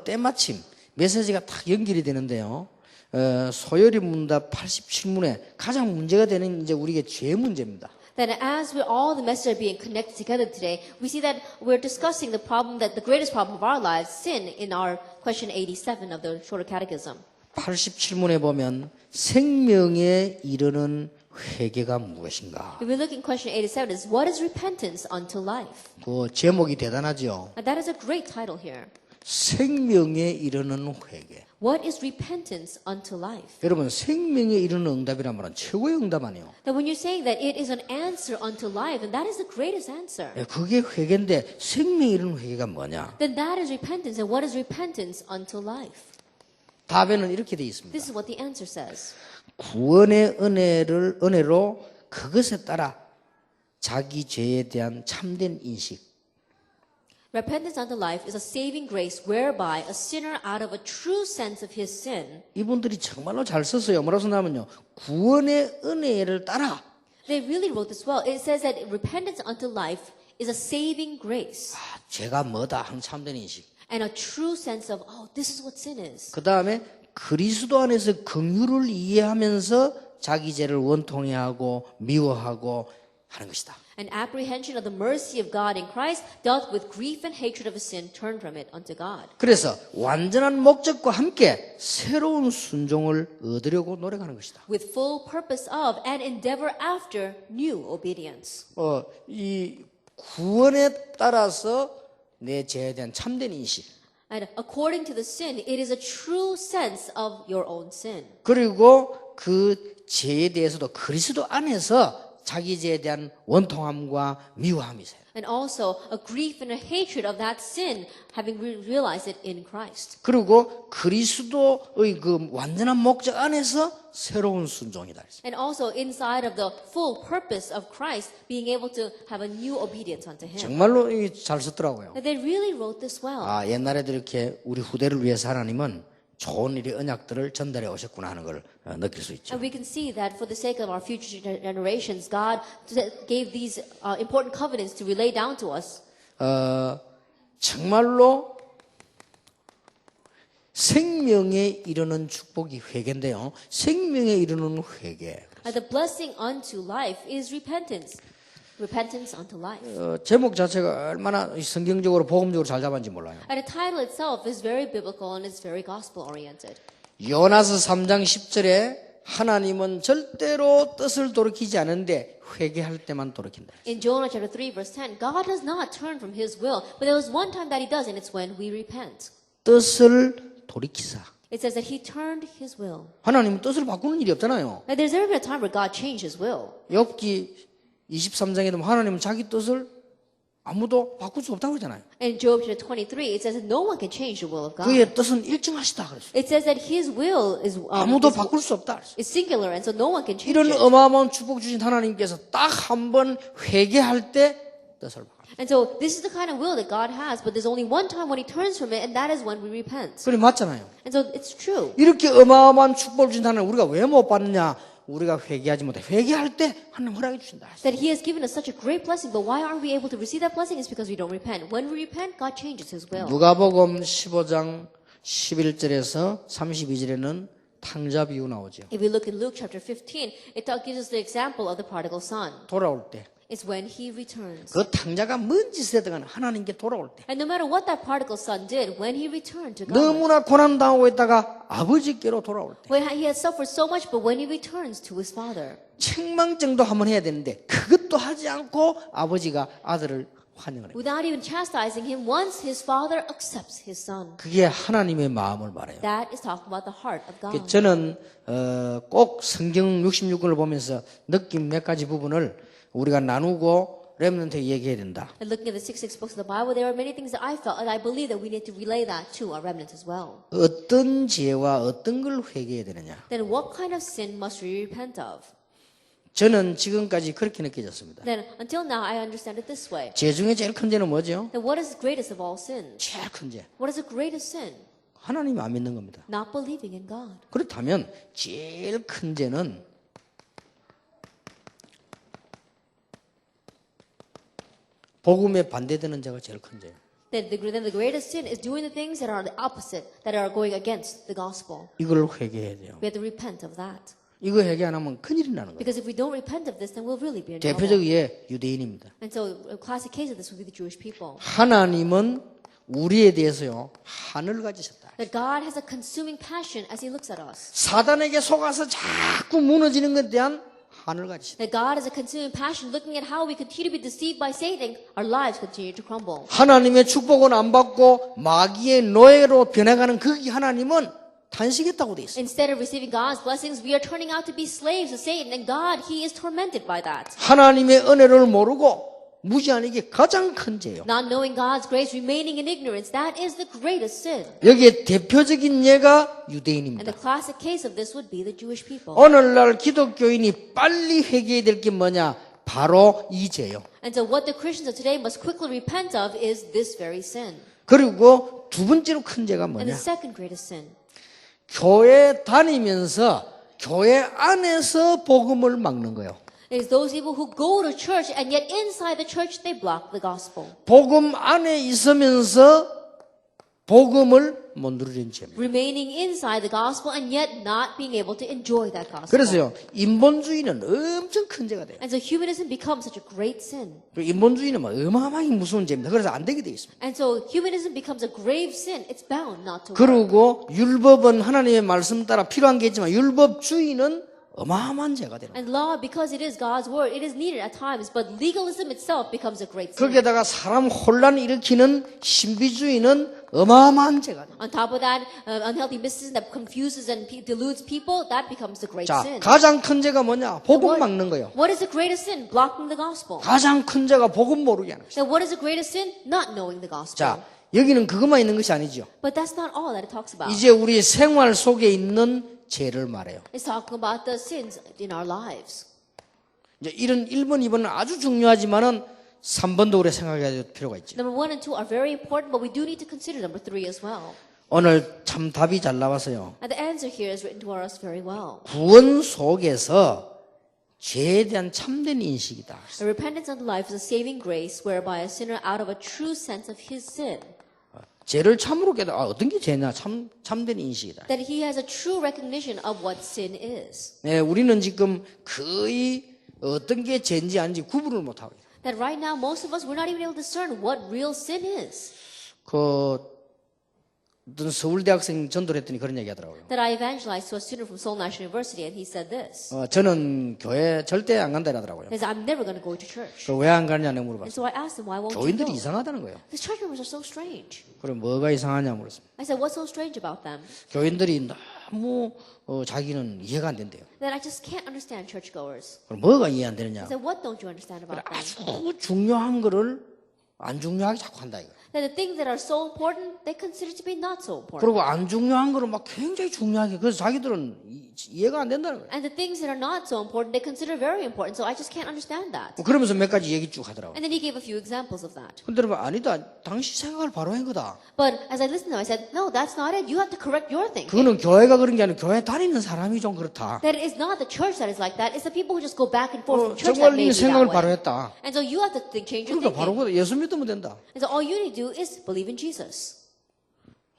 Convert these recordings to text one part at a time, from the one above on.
때마침 메시지가 딱 연결이 되는데요. 소요리 문답 87문에 가장 문제가 되는 이제 우리에게 죄 문제입니다. Then as with all the messages are being connected together today, we see that we're discussing the problem that the greatest problem of our lives, sin, in our question 87 of the Shorter Catechism. 87문에 보면 생명에 이르는 회개가 무엇인가? If we look in question 87, is what is repentance unto life? 그 제목이 대단하죠. And that is a great title here. 생명에 이르는 회개. What is repentance unto life? 여러분 생명에 이르는 응답이란 말은 최고의 응답 아니에요. That when you're saying that it is an answer unto life, and that is the greatest answer, 그게 회개인데 생명에 이르는 회개가 뭐냐? then that is repentance. And what is repentance unto life? 답에는 이렇게 되어 있습니다. This is what the answer says. 구원의 은혜로 그것에 따라 자기 죄에 대한 참된 인식. Repentance unto life is a saving grace whereby a sinner out of a true sense of his sin, 이분들이 정말로 잘 썼어요. 뭐라고 썼냐면요. 구원의 은혜를 따라 they really wrote this well. It says that repentance unto life is a saving grace 죄가 뭐다 하는 참된 인식. and a true sense of, oh, this is what sin is. 그 다음에 그리스도 안에서 긍휼을 이해하면서 자기 죄를 원통해하고 미워하고 하는 것이다. An apprehension of the mercy of God in Christ dealt with grief and hatred of a sin turned from it unto God. 그래서 완전한 목적과 함께 새로운 순종을 얻으려고 노력하는 것이다. With full purpose of and endeavor after new obedience. 이 구원에 따라서 내 죄에 대한 참된 인식. And according to the sin, it is a true sense of your own sin. 그리고 그 죄에 대해서도 그리스도 안에서 자기 죄에 대한 원통함과 미워함이 있어요. And also a grief and a hatred of that sin, having realized it in Christ. 그리고 그리스도의 그 완전한 목적 안에서 새로운 순종이다. And also inside of the full purpose of Christ, being able to have a new obedience unto Him. 정말로 잘 썼더라고요. And they really wrote this well. 옛날에도 이렇게 우리 후대를 위해서 하나님은 좋은 일의 언약들을 전달해 오셨구나 하는 걸 느낄 수 있죠. And we can see that for the sake of our future generations, God gave these important covenants to relay down to us. 정말로 생명에 이르는 축복이 회개인데요. 생명에 이르는 회개. And the blessing unto life is repentance. Repentance unto life. 제목 자체가 얼마나 성경적으로 복음적으로 잘 잡았는지 몰라요. And the title itself is very biblical and it's very gospel oriented. 요나서 3장 10절에 하나님은 절대로 뜻을 돌이키지 않는데 회개할 때만 돌이킨다. In Jonah chapter 3 verse 10, God does not turn from His will, but there was one time that He does, and it's when we repent. 뜻을 돌이키사. It says that He turned His will. 하나님은 뜻을 바꾸는 일이 없잖아요. Now there's never been a time where God changed His will. 욥기 23장에도 하나님은 자기 뜻을 아무도 바꿀 수 없다고 그러잖아요. In Job chapter 23, it says that no one can change the will of God. 그의 뜻은 일정하시다 그랬어요. It says that His will is 아무도 바꿀 수 없다 그랬어요. is singular, and so no one can change 이런 it. 어마어마한 축복 주신 하나님께서 딱 한 번 회개할 때 뜻을 바꿔요. And so this is the kind of will that God has, but there's only one time when He turns from it, and that is when we repent. 그래 맞잖아요. And so it's true. 이렇게 어마어마한 축복을 주신 하나님 우리가 왜 못 받느냐? 우리가 회개하지 못해. 회개할 때 하나님 허락해 주신다. That He has given us such a great blessing, but why aren't we able to receive that blessing? It's because we don't repent. When we repent, God changes His will. 누가복음 15장 11절에서 32절에는 탕자 비유 나오죠. If we look in Luke chapter 15, it gives us the example of the prodigal son. 돌아올 때. It's when he returns. 그 탕자가 뭔 짓을 하든 하나님께 돌아올 때. And no matter what that prodigal son did, when he returned to God, 너무나 고난당하고 있다가 아버지께로 돌아올 때. when he had suffered so much, but when he returns to his father, 책망정도 한번 해야 되는데 그것도 하지 않고 아버지가 아들을 환영을 해요. without even chastising him, once his father accepts his son. 그게 하나님의 마음을 말해요. That is talking about the heart of God. 저는 꼭 성경 66권을 보면서 느낀 몇 가지 부분을 우리가 나누고 렘넌트에 얘기해야 된다. And looking at the 66 books of the Bible, there are many things that I felt, and I believe that we need to relay that to our remnants as well. 어떤 죄와 어떤 걸 회개해야 되느냐. Then what kind of sin must we repent of? 저는 지금까지 그렇게 느껴졌습니다. Then until now, I understand it this way. 죄 중에 제일 큰 죄는 뭐죠? Then what is the greatest of all sins? 제일 큰 죄. What is the greatest sin? 하나님 안 믿는 겁니다. Not believing in God. 그렇다면 제일 큰 죄는 복음에 반대되는 자가 제일 큰 죄예요. then the greatest sin is doing the things that are the opposite, that are going against the gospel. 이걸 회개해야 돼요. We have to repent of that. 이거 회개 안 하면 큰일이 나는 거예요. Because if we don't repent of this, then we'll really be in trouble. 대표적 예 유대인입니다. And so a classic case of this would be the Jewish people. 하나님은 우리에 대해서요 한을 가지셨다. That God has a consuming passion as He looks at us. 사단에게 속아서 자꾸 무너지는 것에 대한 한을 가지셨다. That God has a consuming passion looking at how we continue to be deceived by Satan, our lives continue to crumble. 하나님의 축복은 안 받고 마귀의 노예로 변해가는 그 하나님은 탄식했다고 돼 있어요. Instead of receiving God's blessings, we are turning out to be slaves of Satan, and God, He is tormented by that. 하나님의 은혜를 모르고 무지하는 게 가장 큰 죄예요. Not knowing God's grace, remaining in ignorance, that is the greatest sin. 여기에 대표적인 예가 And 유대인입니다. the classic case of this would be the Jewish people. 오늘날 기독교인이 빨리 회개해야 될 게 뭐냐? 바로 이 죄요. And so what the Christians of today must quickly repent of is this very sin. 그리고 두 번째로 큰 죄가 And the 뭐냐? second greatest sin 교회 다니면서 교회 안에서 복음을 막는 거예요. is those people who go to church and yet inside the church they block the gospel. 복음 안에 있으면서 복음을 못 누리는 죄입니다. Remaining inside the gospel and yet not being able to enjoy that gospel. 그래서요, 인본주의는 엄청 큰 죄가 돼요. And so humanism becomes such a great sin. 인본주의는 뭐 어마어마하게 무서운 죄입니다. 그래서 안 되게 돼 있습니다. And so humanism becomes a grave sin. It's bound not to work. 그리고 율법은 하나님의 말씀 따라 필요한 게 있지만 율법주의는 어마어마한 죄가 되는 거예요. And law, because it is God's word, it is needed at times, but legalism itself becomes a great sin. 거기에다가 사람 혼란을 일으키는 신비주의는 어마어마한 죄가 돼요. On top of that, unhealthy mysticism that confuses and deludes people, that becomes the great 자, sin. 가장 큰 죄가 뭐냐? 복음 막는 거예요. What is the greatest sin? Blocking the gospel. 가장 큰 죄가 복음 모르게 하는 거예요. Then what is the greatest sin? Not knowing the gospel. 자, 여기는 그것만 있는 것이 아니죠. But that's not all that it talks about. 이제 우리 생활 속에 있는 죄를 말해요. It's talking about the sins in our lives. 이제 이런 1번, 2번은 아주 중요하지만은 3번도 우리 생각해야 될 필요가 있죠. Number 1 and 2 are very important, but we do need to consider number 3 as well. 오늘 참 답이 잘 나왔어요. And the answer here is written to us very well. 구원 속에서 죄에 대한 참된 인식이다. A repentance unto life is a saving grace whereby a sinner out of a true sense of his sin, 죄를 참으로 깨달아 어떤 게 죄냐? 참된 인식이다. that he has a true recognition of what sin is. 네, 우리는 지금 거의 어떤 게 죄인지 아닌지 구분을 못 하고 있어요. That right now most of us we're not even able to discern what real sin is. 어떤 서울대학생 전도를 했더니 그런 얘기 하더라고요. That I evangelized to a student from Seoul National University, and he said this. 저는 교회 절대 안 간다 이러더라고요. He said, I'm never going to go to church. 왜 안 가냐고 And 물어봤어요. so I asked him, why won't you 교인들이 go? 이상하다는 거예요. His church members are so strange. 그럼 뭐가 이상하냐 물었습니다. I said, what's so strange about them? 교인들이 너무 자기는 이해가 안 된대요. That I just can't understand churchgoers. 그럼 뭐가 이해 안 되느냐? I said, what don't you understand about them? 아주 중요한 거를 안 중요하게 자꾸 한다 이거. That the things that are so important, they consider to be not so important. 그리고 안 중요한 거를 막 굉장히 중요하게 그래서 자기들은 이해가 안 된다는 거예요. And the things that are not so important, they consider very important. So I just can't understand that. 그러면서 몇 가지 얘기 쭉 하더라고요. And then he gave a few examples of that. 근데 여러분 아니다. 당시 생각을 바로 한 거다. But as I listened to him, I said, no, that's not it. You have to correct your thinking. 그거는 교회가 그런 게 아니라 교회 다니는 사람이 좀 그렇다. That it's not the church that is like that. It's the people who just go back and forth from church 정말 that may 이 be 생각을 that 바로 way. 했다. And so you have to change your 그러니까 바로 thinking. 예수 믿으면 된다. And so all you need to do is believe in Jesus.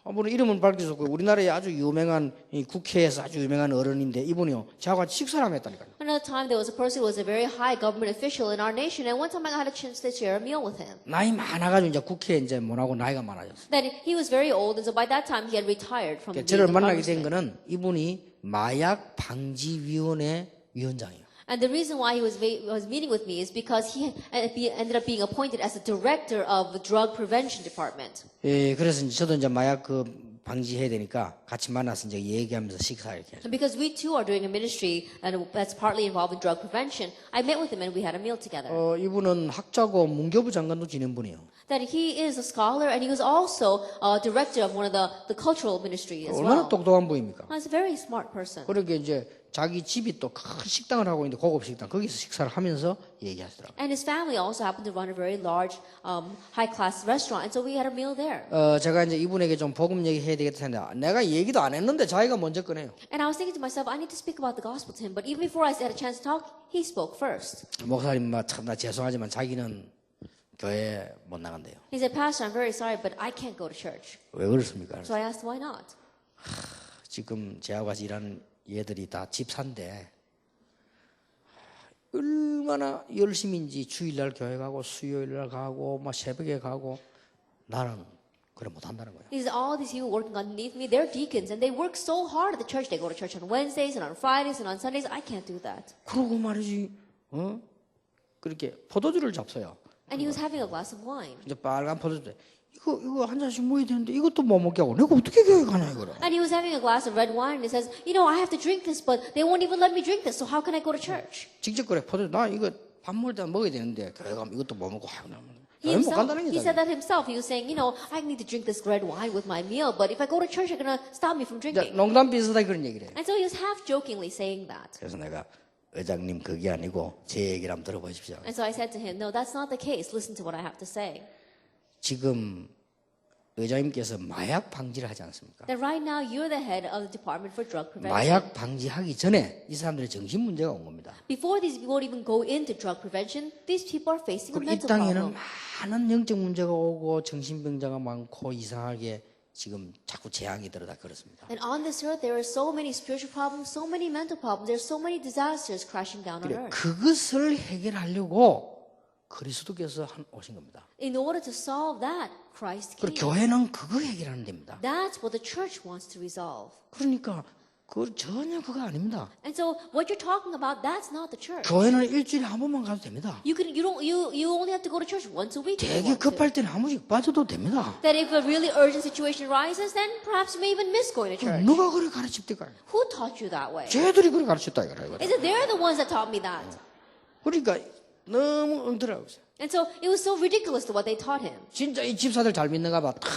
한번 이름은 밝혀졌고 우리나라에 아주 유명한 이 국회에서 아주 유명한 어른인데 이분이요 저하고 같이 식사를 하면 했다니까요. Another time there was a person who was a very high government official in our nation, and one time I had a chance to share a meal with him. 나이 많아가지고 이제 국회에 이제 못하고 나이가 많아졌어. That he was very old, and so by that time he had retired from being 저를 the 만나게 된 congressman. 거는 이분이 마약 방지위원회 위원장이에요. And the reason why he was meeting with me is because he ended up being appointed as the director of the drug prevention department. 예, 그래서 이제 저도 이제 마약 방지해야 되니까 같이 만나서 이제 얘기하면서 식사 이렇게 해서. And because we too are doing a ministry that's partly involved in drug prevention, I met with him and we had a meal together. 이분은 학자고 문교부 장관도 지낸 분이에요. That he is a scholar and he was also a director of one of the cultural ministry as 얼마나 well. 똑똑한 분입니까? He's a very smart person. 그렇게 이제 자기 집이 또 큰 식당을 하고 있는데 고급 식당 거기서 식사를 하면서 얘기하시더라고요. And his family also happened to run a very large, high-class restaurant, and so we had a meal there. 제가 이제 이분에게 좀 복음 얘기해야 되겠다 했는데 내가 얘기도 안 했는데 자기가 먼저 꺼내요. And I was thinking to myself, I need to speak about the gospel to him. But even before I had a chance to talk, he spoke first. 목사님 참나 죄송하지만 자기는 교회 못 나간대요. He said, Pastor, I'm very sorry, but I can't go to church. 왜 그렇습니까? So I asked, why not? 지금 제하고 같이 일하는 얘들이 다 집사인데 얼마나 열심인지 주일날 교회 가고 수요일날 가고 막 새벽에 가고 나는 그래 못한다는 거예요. He said, all these people working underneath me, they're deacons, and they work so hard at the church. They go to church on Wednesdays and on Fridays and on Sundays. I can't do that. 그러고 말이지, 그렇게 포도주를 잡숴요. And he was having a glass of wine. 이제 빨간 포도주. 이거 한 잔씩 먹어야 되는데 이것도 못 먹게 하고 내가 어떻게 교회 가냐 이거를. And he was having a glass of red wine, and he says, I have to drink this, but they won't even let me drink this. So how can I go to church? 직접 그래 포도주 나 이거 밥 먹을 때 먹어야 되는데 교회 가면 이것도 못 먹고 하고 He 못 간다는 he said 거죠. that himself. He was saying, I need to drink this red wine with my meal, but if I go to church, they're gonna stop me from drinking. 농담 비슷하게 그런 얘기를 해. And so he was half jokingly saying that. 그래서 내가 의장님 그게 아니고 제 얘기를 한번 들어보십시오. And so I said to him, no, that's not the case. Listen to what I have to say. 지금 의장님께서 마약 방지를 하지 않습니까? That right now you're the head of the Department for Drug Prevention. 마약 방지하기 전에 이 사람들의 정신 문제가 온 겁니다. Before these people even go into drug prevention, these people are facing a 그리고 이 mental 땅에는 problem. 많은 영적 문제가 오고 정신병자가 많고 이상하게 지금 자꾸 재앙이 들어다 그렇습니다. And on this earth, there are so many spiritual problems, so many mental problems. There's so many disasters crashing down on 그래, earth. 그것을 해결하려고 그리스도께서 오신 겁니다. In order to solve that, Christ 그리고 came. 교회는 그거 해결하는 데입니다. That's what the church wants to resolve. 그러니까 그 전혀 그거 아닙니다. And so what you're talking about, that's not the church. 교회는 일주일에 한 번만 가도 됩니다. You only have to go to church once a week. if you 되게 want to. 급할 때는 한 번씩 빠져도 됩니다. That if a really urgent situation arises, then perhaps you may even miss going to church. 누가 그래 가르칩니까? Who taught you that way? 쟤들이 그래 가르쳤다 이거라. Is it they're the ones that taught me that? 그러니까 너무 엉터라고요. And so it was so ridiculous to what they taught him. 진짜 이 집사들 잘 믿는가 봐. 탁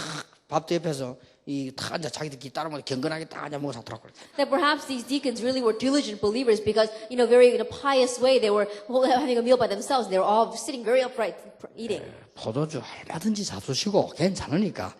밥도 옆에서 이탁 앉아 자기들끼리 따르면 경건하게 딱 앉아 먹어 사더라고. That perhaps these deacons really were diligent believers because, very in a pious way, they were having a meal by themselves. They were all sitting very upright eating. 포도주 얼마든지 잡수시고 괜찮으니까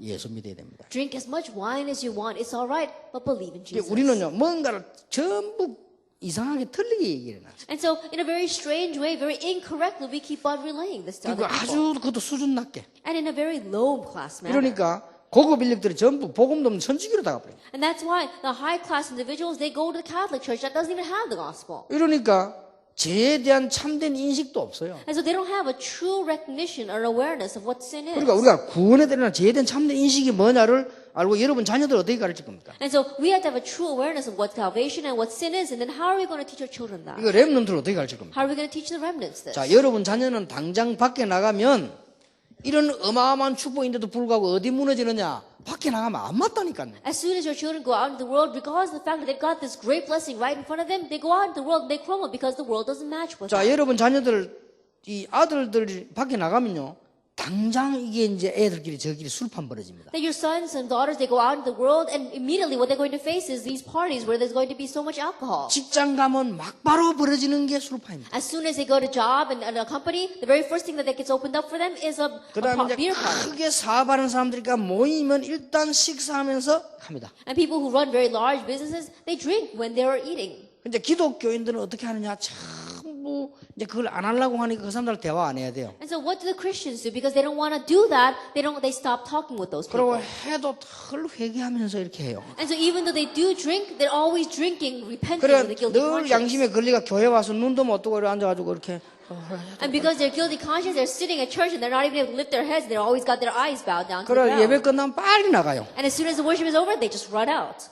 예수 믿어야 됩니다. Drink as much wine as you want. It's all right, but believe in Jesus. 우리는요 뭔가를 전부 이상하게 틀리게 얘기를 해놨어요. And so, in a very strange way, very incorrectly, we keep on relaying this to 그리고 other people. 아주 그것도 수준 낮게. And in a very low class manner. 그러니까 고급 인력들이 전부 복음도 없는 천주교로 나가버려요. And that's why the high class individuals, they go to the Catholic Church that doesn't even have the gospel. 이러니까 죄에 대한 참된 인식도 없어요. And so they don't have a true recognition or awareness of what sin is. 그러니까 우리가 구원에 대한 죄에 대한 참된 인식이 뭐냐를 알고 여러분 자녀들 어떻게 가르칠 겁니까? And so we have to have a true awareness of what salvation and what sin is, and then how are we going to teach our children that? 이거 랩런트를 어떻게 가르칠 겁니까? How are we going to teach the remnants this? 자, 여러분 자녀는 당장 밖에 나가면 이런 어마어마한 축복인데도 불구하고 어디 무너지느냐? 밖에 나가면 안 맞다니까요. As soon as your children go out into the world, regardless of the fact that they've got this great blessing right in front of them, they go out into the world and they crumble because the world doesn't match with 자, them. 여러분 자녀들 이 아들들이 밖에 나가면요. 당장 이게 이제 애들끼리 저끼리 술판 벌어집니다. That your sons and daughters, they go out into the world and immediately what they're going to face is these parties where there's going to be so much alcohol. 직장 가면 막바로 벌어지는 게 술판입니다. As soon as they go to job and a company, the very first thing that gets opened up for them is a 그다음에 beer 이제 party. 크게 사업하는 사람들이니까 모이면 일단 식사하면서 갑니다. And people who run very large businesses, they drink when they're eating. 근데 기독교인들은 어떻게 하느냐? 전부 이제 그걸 안 하려고 하니까 그 사람들 대화 안 해야 돼요. And so what do the Christians do? Because they don't want to do that, they stop talking with those 그리고 people. 해도 덜 회개하면서 이렇게 해요. And so even though they do drink, they're always drinking, repenting 그래 with a guilty 늘 conscience. 양심의 권리가 교회 와서 눈도 못 뜨고 이렇게 앉아가지고 이렇게 And because they're guilty conscious, they're sitting at church and they're not even able to lift their heads. They're always got their eyes bowed down to the 그래 ground. 예배 끝나면 빨리 나가요. And as soon as the worship is over, they just run out.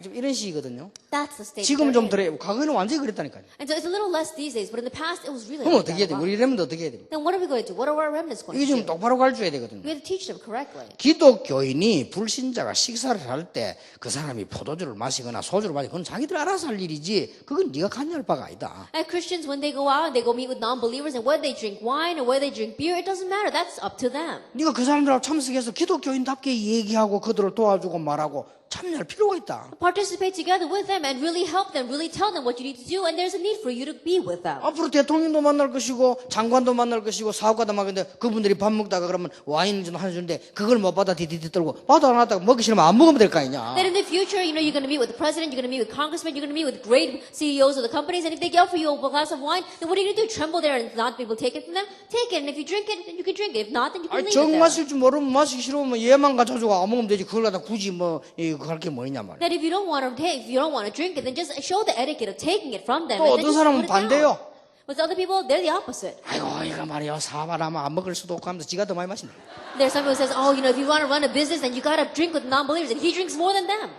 지금 이런 식이거든요. That's the state. 지금은 they're 좀 in. 덜해요. 과거에는 완전히 그랬다니까요. And so it's a little less these days, but in the past it was really 그럼 like 어떻게 해야 that. 돼? 우리 렘은 어떻게 해야 됩니까? Then what are we going to do? What are our remnants going 이게 to 좀 do? 똑바로 가르쳐야 되거든요. We have to teach them correctly. 기독교인이 불신자가 식사를 할 때 그 사람이 포도주를 마시거나 소주를 마시거나 그건 자기들 알아서 할 일이지 그건 네가 관여할 바가 아니다. And Christians, when they go out and they go meet with non-believers, and whether they drink wine or whether they drink beer, it doesn't matter. That's up to them. 네가 그 사람들하고 참석해서 기독교인답게 얘기하고 그들을 도와주고 말하고 참여할 필요가 있다. Participate together with them and really help them, really tell them what you need to do, and there's a need for you to be with them. 앞으로 대통령도 만날 것이고 장관도 만날 것이고 사업가도 만날 건데 그분들이 밥 먹다가 그러면 와인 좀 하나 주는데 그걸 못 받아 디디디 떨고 받아 안 왔다가 먹기 싫으면 안 먹으면 될 거 아니냐. That in the future, you're going to meet with the president, you're going to meet with congressmen, you're going to meet with great CEOs of the companies, and if they offer you a glass of wine, then what are you going to do? Tremble there and not be able to take it from them? Take it, and if you drink it, then you can drink it. If not, then you can 아니 leave it 정 there. 마실 줄 모르면 마시기 싫으면 얘만 가져가지고 안 먹으면 되지. 그걸 갖다 굳이 뭐 이거 할 게 뭐냐 말이야. That if you don't want to take, if you don't want to drink it, then just show the etiquette of taking it from them. 또 And then 어떤 just 사람은 put it down. 반대요. But other people, they're the opposite. 아이고 얘가 말이야 사바라면 안 먹을 수도 없고 하면서 지가 더 많이 마신다. There's someone who says, oh, if you want to run a business, then you got to drink with non-believers, and he drinks more than them.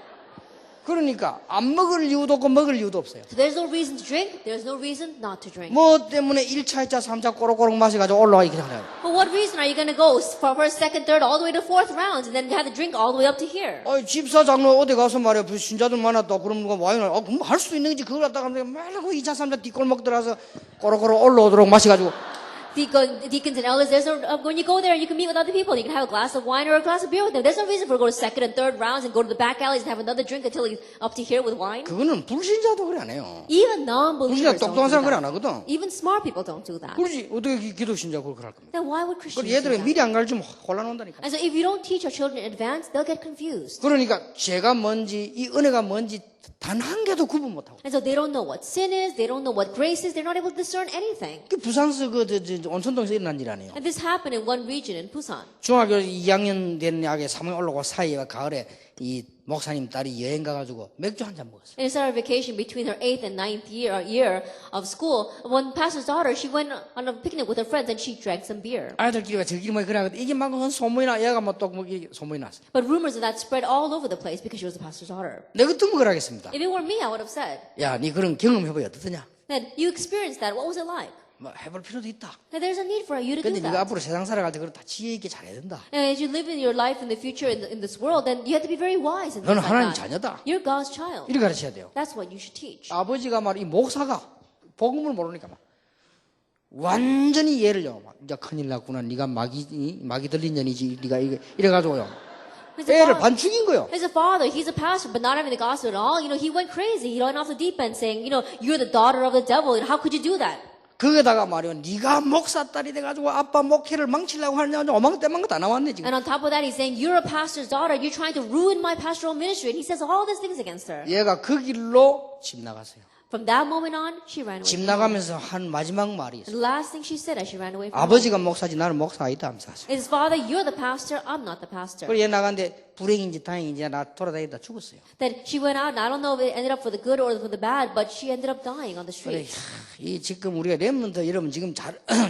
그러니까 안 먹을 이유도 없고 먹을 이유도 없어요. So there's no reason to drink, there's no reason not to drink. 뭐 때문에 1차, 2차, 3차 꼬록꼬록 마셔가지고 올라와 이렇게 하냐. For what reason are you going to go for first, second, third, all the way to fourth rounds, and then have to drink all the way up to here? 집사 장로 어디 가서 말이야 신자들 많았다 그러면 와인을 그럼 할 수도 있는 거지. 그걸 갖다가 말고 2차, 3차 뒷골목 들어가서 꼬록꼬록 올라오도록 마셔가지고 Deacons and elders, there's no, when you go there, you can meet with other people. You can have a glass of wine or a glass of beer with them. There's no reason for go to second and third rounds and go to the back alleys and have another drink until he's up to here with wine. 그거는 불신자도 그래 안 해요. Even non-believers 불신자 don't 똑똑한 do 사람 그래 안 that. 하거든. Even smart people don't do that. 그러지 어떻게 기독 신자가 그걸 할 겁니까? Then why would 그 Christians do 얘들은 that? 미리 안 가르치면 혼란 온다니까. And so if you don't teach your children in advance, they'll get confused. 그러니까 죄가 뭔지 이 은혜가 뭔지 단 한 개도 구분 못하고. And so they don't know what sin is, they don't know what grace is, they're not able to discern anything. 그 부산서 온천동에서 일어난 일 아니에요. And this happened in one region in Busan. 중학교 2학년 된 약에 3월 올라오고 사이에 가을에 이 목사님 딸이 여행 가가지고 맥주 한 잔 먹었어요. In a vacation between her 8th and 9th year of school, when pastor's daughter, she went on a picnic with her friends and she drank some beer. 아이들끼리 저끼리 뭐 그래 이게 막 소문이 나 얘가 뭐또 소문이 났어. But rumors of that spread all over the place because she was the pastor's daughter. 내가 어떤 걸 하겠습니다. If it were me, I would have said 야, 네 그런 경험해봐야 어떠냐? that you experienced that. What was it like? 뭐 해볼 필요도 있다. That there's a need for you to do 근데 네가 that. 앞으로 세상 살아갈 때 그걸 다 지혜 있게 잘해야 된다. And as you live in your life in the future in this world, then you have to be very wise in 너는 things 하나님 like that. 자녀다. You're God's child. 이렇게 가르쳐야 돼요. That's what you should teach. 아버지가 이 목사가 복음을 모르니까 완전히 얘를요. 이제 큰일 났구나. 네가 마귀 들린 년이지. 네가 이래가지고요. 애를 반 죽인 거요. He's a father, he's a pastor, but not having the gospel at all. He went crazy. He went off the deep end saying, you're the daughter of the devil. How could you do that? 거기다가 말이요. 네가 목사 딸이 돼가지고 아빠 목회를 망치려고 하냐. 어망때만 거 다 나왔네 지금. And on top of that, he's saying, you're a pastor's daughter. You're trying to ruin my pastoral ministry. And he says all these things against her. 얘가 그 길로 집 나갔어요. From that moment on, she ran away. 집 나가면서 한 마지막 말이 있어요. The last thing she said as she ran away from home 아버지가 목사지 나는 목사 아니다 하면서 하세요. is, Father, you're the pastor. I'm not the pastor. 그리고 얘 나갔는데 불행인지 다행인지 나 돌아다니다 죽었어요. That she went out, and I don't know if it ended up for the good or for the bad, but she ended up dying on the 그래, street. 이 지금 우리가 렘넌트 여러분 지금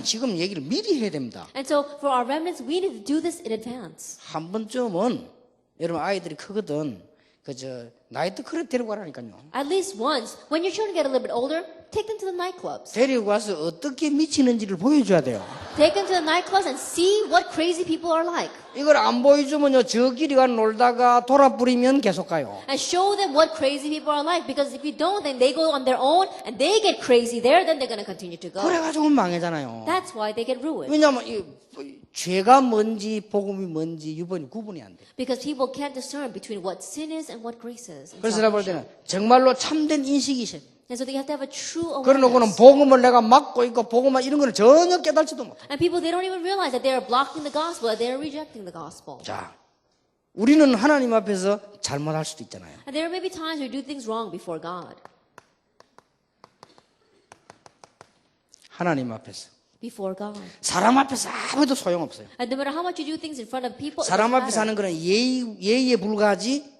지금 얘기를 미리 해야 됩니다. And so for our remnants, we need to do this in advance. 한 번쯤은 여러분 아이들이 크거든. 나이트 클럽 데리고 가라니까요. At least once, when your children get a little bit older, take them to the nightclubs. 데리고 가서 어떻게 미치는지를 보여줘야 돼요. Take them to the nightclubs and see what crazy people are like. 이걸 안 보여주면요 저끼리 가 놀다가 돌아버리면 계속 가요. And show them what crazy people are like. Because if you don't, then they go on their own and they get crazy there, then they're going to continue to go. 그래가지고 망해잖아요. That's why they get ruined. 왜냐하면 죄가 뭔지 복음이 뭔지 유번이 구분이 안 돼. Because people can't discern between what sin is and what grace is. 그래서 내가 볼 때는 정말로 참된 인식이 있어야 돼. And so they have to have a true 그러놓고는 awareness. 복음을 내가 막고 있고 복음만 이런 거는 전혀 깨달지도 못해. And people, they don't even realize that they are blocking the gospel, that they are rejecting the gospel. 자, 우리는 하나님 앞에서 잘못할 수도 있잖아요. And there may be times we do things wrong before God. 하나님 앞에서. Before God. 사람 앞에서 아무도 소용없어요. And no matter how much you do things in front of people, it 사람 doesn't 앞에서 matter. 하는 거는 예의에 불과하지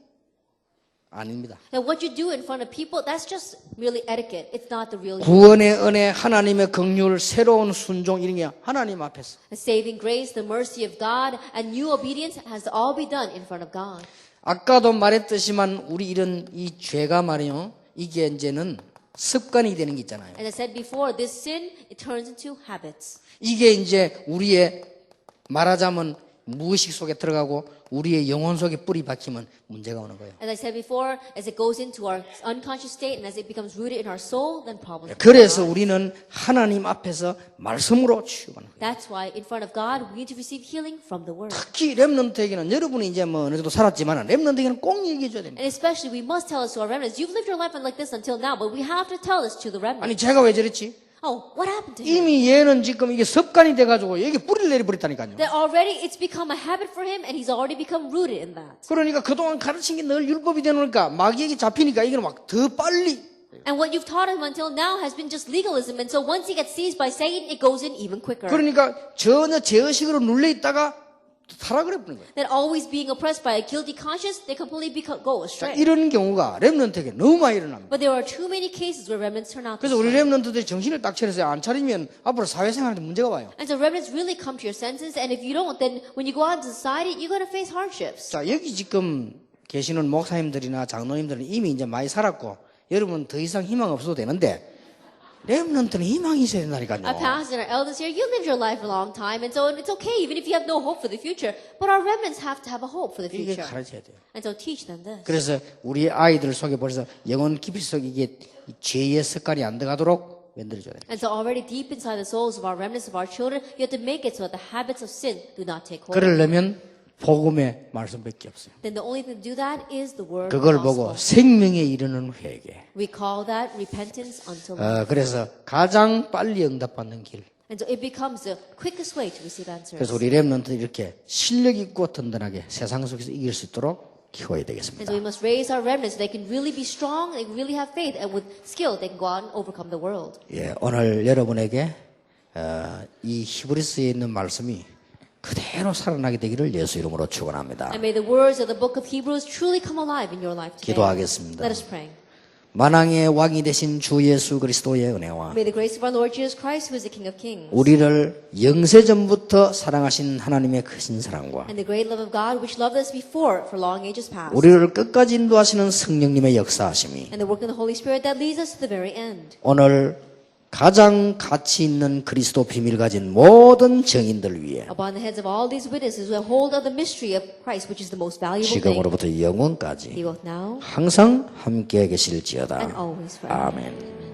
아닙니다. That what you do in front of people, that's just merely etiquette. It's not the real you. 구원의 은혜, 하나님의 긍휼, 새로운 순종 이런 게 하나님 앞에서. The saving grace, the mercy of God, and new obedience has to all be done in front of God. 아까도 말했듯이만 우리 이런 이 죄가 말이요. 이게 이제는 습관이 되는 게 있잖아요. As I said before, this sin, it turns into habits. 이게 이제 우리의 말하자면 무의식 속에 들어가고 우리의 영혼 속에 뿌리 박히면 문제가 오는 거예요. As I said before, as it goes into our unconscious state and as it becomes rooted in our soul, then problems. 그래서 우리는 하나님 앞에서 말씀으로 치유하는 거예요. That's why in front of God we need to receive healing from the Word. 특히 렘넌트에게는 여러분이 이제 뭐 어느 정도 살았지만 렘넌트에게는 꼭 얘기해 줘야 됩니다. And especially we must tell this to our remnants. You've lived your life like this until now, but we have to tell this to the remnants. 아니 제가 왜 저랬지? Oh, what happened to him? 이미 얘는 지금 이게 습관이 돼가지고 여기 뿌리를 내려버렸다니까요. That already it's become a habit for him and he's already become rooted in that. 그러니까 그동안 가르친 게 늘 율법이 되니까 마귀에게 잡히니까 이게 막 더 빨리. And what you've taught him until now has been just legalism. And so once he gets seized by Satan, it goes in even quicker. 그러니까 전혀 제의식으로 눌려 있다가 타락을 해버린 거예요. That always being oppressed by a guilty conscience, they completely go 자, astray. 이런 경우가 렘넌트에게 너무 많이 일어납니다. But there are too many cases where remnants turn out. 그래서 우리 렘넌트들이 정신을 딱 차려서 안 차리면 앞으로 사회생활에 문제가 와요. And so remnants really come to your senses. And if you don't, then when you go out into society, you're going to face hardships. 자, 여기 지금 계시는 목사님들이나 장로님들은 이미 이제 많이 살았고 여러분 더 이상 희망 없어도 되는데 렘넌트는 희망이 있어야 된다니까요. Our pastors and our elders here, you lived your life a long time, and so it's okay even if you have no hope for the future. But our remnants have to have a hope for the 이게 future. 가르쳐야 돼요. And so teach them this. 그래서 우리 아이들 속에 벌써 영혼 깊이 속에 이게 죄의 습관이 안 들어가도록 만들어줘야 돼요. And so already deep inside the souls of our remnants, of our children, you have to make it so that the habits of sin do not take hold. 그러려면 복음의 말씀밖에 없어요. Then the only thing to do that is the word 그걸 보고 gospel. 생명에 이르는 회개. We call that repentance unto life. 그래서 가장 빨리 응답받는 길. And so it becomes the quickest way to receive answers. 그래서 우리 렘넌트 이렇게 실력 있고 든든하게 세상 속에서 이길 수 있도록 키워야 And 되겠습니다. so we must raise our remnants so they can really be strong, they can really have faith, and with skill they can go out and overcome the world. 예, 오늘 여러분에게 이 히브리스에 있는 말씀이 그대로 살아나게 되기를 예수 이름으로 축원합니다. And may the words of the book of Hebrews truly come alive in your life today. 기도하겠습니다. Let us pray. 만왕의 왕이 되신 주 예수 그리스도의 은혜와 May the grace of our Lord Jesus Christ, who is the King of Kings, 우리를 영세전부터 사랑하신 하나님의 크신 사랑과 and the great love of God, which loved us before for long ages past, 우리를 끝까지 인도하시는 성령님의 역사하심이 and the work of the Holy Spirit that leads us to the very end. 오늘 가장 가치 있는 그리스도 비밀 가진 모든 정인들 위해 Upon the heads of all these witnesses who have hold of the mystery of Christ, which is the most valuable thing, 지금으로부터 be 영원까지 both now 항상 함께 계실지어다. and always forever. 아멘.